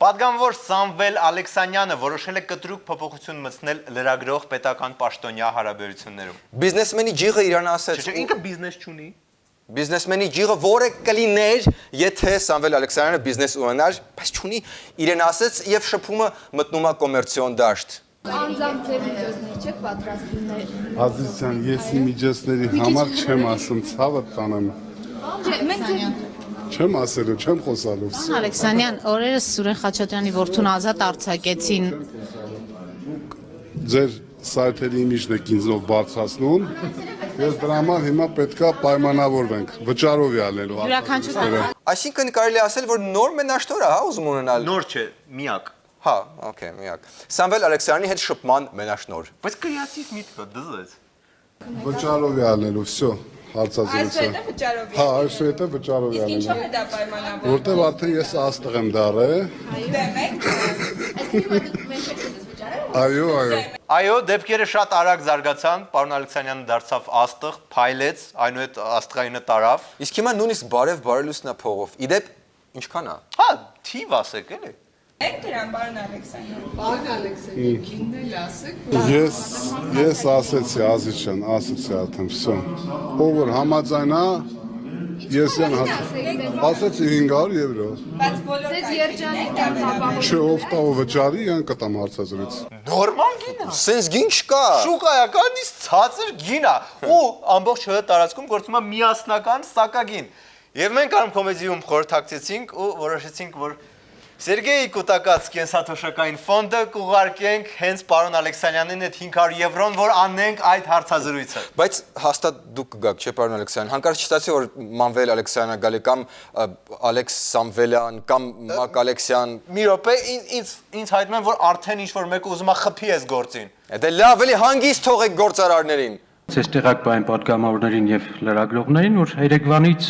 Պատգամավոր Սամվել Ալեքսանյանը որոշել է կտրուկ փոփոխություն մտցնել լրագրող պետական պաշտոնյա հարաբերություններում։ Բիզնեսմենի ջիղը իրան ասեց։ Ինքը բիզնես չունի։ Բիզնեսմենի ջիղը որը կլիներ, եթե Սամվել Ալեքսանյանը բիզնես ունենար, բայց չունի, իրեն ասեց եւ շփումը մտնում է կոմերցիոն դաշտ։ Անձամբ ձեր միջոցներ չեք պատրաստվում։ Ազիզյան, ես իմ միջոցների համար չեմ ասում, ցավը տանեմ։ Մենք Չեմ ասելու, չեմ խոսալու։ Ալեքսանյան, օրերս Սուրեն Խաչատրյանի որդուն ազատ արձակեցին։ Ձեր սայթերի իմիջն եք ինձով բարձրացնում։ Ես դրա համար հիմա պետքա պայմանավորվենք, վճարով յալելու։ Յուրաքանչյուր Այսինքն կարելի է ասել, որ նոր մենաշնոր է, հա, ուզում ունենալ։ Նոր չէ, միակ։ Հա, օքեյ, միակ։ Սամվել Ալեքսանյանի հետ շփման մենաշնոր։ Բայց կրիատիվ միտքը դզեց։ Վճարով յալելու, всё, հարցազրույցը։ Հա, այսօր հետո վճարով Ինչով յալելու։ է դա պայմանավորվում։ Որտեւ արդեն ես աստղ եմ դարը։ Այո, այո։ Այո, դեպքերը շատ արագ զարգացան, պարոն Ալեքսանյանը դարձավ աստղ, փայլեց, այնուհետ աստղայինը տարավ։ Իսկ հիմա նույնիսկ բարև բարելուսնա փողով։ Իդեպ ինչքան է։ Հա, թիվ ասեք էլի։ Եք դրան, պարոն Ալեքսանյան։ Պարոն Ալեքսեյ, քիննել ասեք։ Ես ասեցի, Ազիջան, ասեցի արդեն, всё։ Ով որ համաձայնա, ես յան ասեցի 500 եվրո։ Բայց բոլոր Ձեզ երջանիկ եմ ապահովում։ Չէ, ով տա ով վճարի, յան կտամ հարցազրույց։ Նորմալ գին է։ Սենց գին չկա։ Շուկայական իսկ ցածր գին է։ Ու ամբողջ ՀՀ տարածքում գործում է միասնական սակագին։ Եվ մենք արմ կոմեդիում խորհրդակցեցինք ու որոշեցինք, որ Սերգեյ Կուտակաց կենսաթոշակային ֆոնդը կուղարկենք հենց պարոն Ալեքսանյանին այդ 500 եվրոն, որ անենք այդ հարցազրույցը։ Բայց հաստատ դուք կգաք, չէ՞ պարոն Ալեքսանյան։ Հանկարծ չստացի որ Մանվել Ալեքսյանը գալի կամ Ալեքս Սամվելյան կամ Մակ Ալեքսյան։ Մի րոպե, ինձ հայտնում են, որ արդեն ինչ-որ մեկը ուզում է խփի այս գործին։ Դե լավ էլի հանգիստ թողեք գործարարներին։ Ես տեղակ բային պատգամավորներին եւ լրագրողներին, որ Երևանից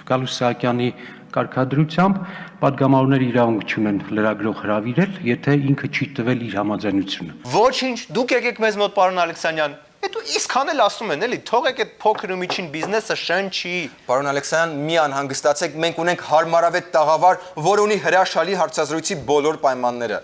Գալուս Սահակյանի կարգադրությամբ պատգամավորները իրավունք չունեն լրագրող հրավիրել, եթե ինքը չի տվել իր համաձայնությունը։ Ոչինչ, դուք եկեք մեզ մոտ պարոն Ալեքսանյան։ Հետո իսկան էլ ասում են, էլի, թողեք այդ փոքր ու միջին բիզնեսը շնչի։ Պարոն Ալեքսանյան, մի անհանգստացեք, մենք ունենք հարմարավետ տաղավար, որ ունի հրաշալի հարցազրույցի բոլոր պայմանները։